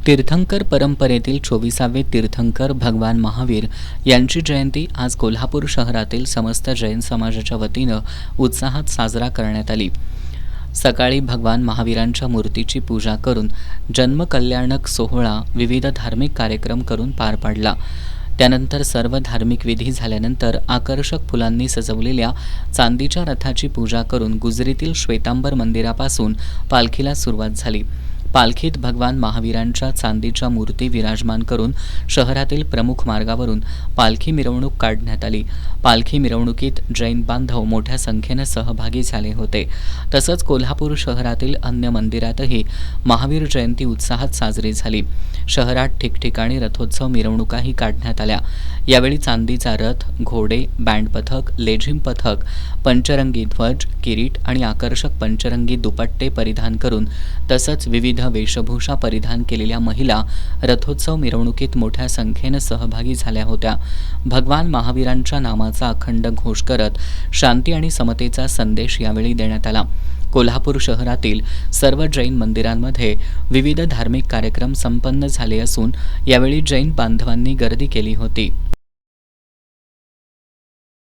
तीर्थंकर परंपरेतील 24वे तीर्थंकर भगवान महावीर यांची जयंती आज कोल्हापूर शहरातील समस्त जैन समाजाच्या वतीनं उत्साहात साजरा करण्यात आली। सकाळी भगवान महावीरांच्या मूर्तीची पूजा करून जन्मकल्याणक सोहळा विविध धार्मिक कार्यक्रम करून पार पाडला। त्यानंतर सर्व धार्मिक विधी झाल्यानंतर आकर्षक फुलांनी सजवलेल्या चांदीच्या रथाची पूजा करून गुजरीतील श्वेतांबर मंदिरापासून पालखीला सुरुवात झाली। पालखीत भगवान महावीरांच्या चांदीच्या मूर्ती विराजमान करून शहरातील प्रमुख मार्गावरून पालखी मिरवणूक काढण्यात आली। पालखी मिरवणुकीत जैन बांधव मोठ्या संख्येने सहभागी झाले होते। तसंच कोल्हापूर शहरातील अन्य मंदिरातही महावीर जयंती उत्साहात साजरी झाली। शहरात ठिकठिकाणी रथोत्सव मिरवणुकाही काढण्यात आल्या। यावेळी चांदीचा रथ, घोडे, बँड पथक, लेझिम पथक, पंचरंगी ध्वज, किरीट आणि आकर्षक पंचरंगी दुपट्टे परिधान करून तसंच विविध वेशभूषा परिधान केलेल्या महिला रथोत्सव मिरवणुकीत मोठ्या संख्येने सहभागी झाल्या होत्या। भगवान महावीरांच्या नामाचा अखंड घोष करत शांती आणि समतेचा संदेश यावेळी देण्यात आला। कोल्हापूर शहरातील सर्व जैन मंदिरांमध्ये विविध धार्मिक कार्यक्रम संपन्न झाले असून यावेळी जैन बांधवांनी गर्दी केली होती।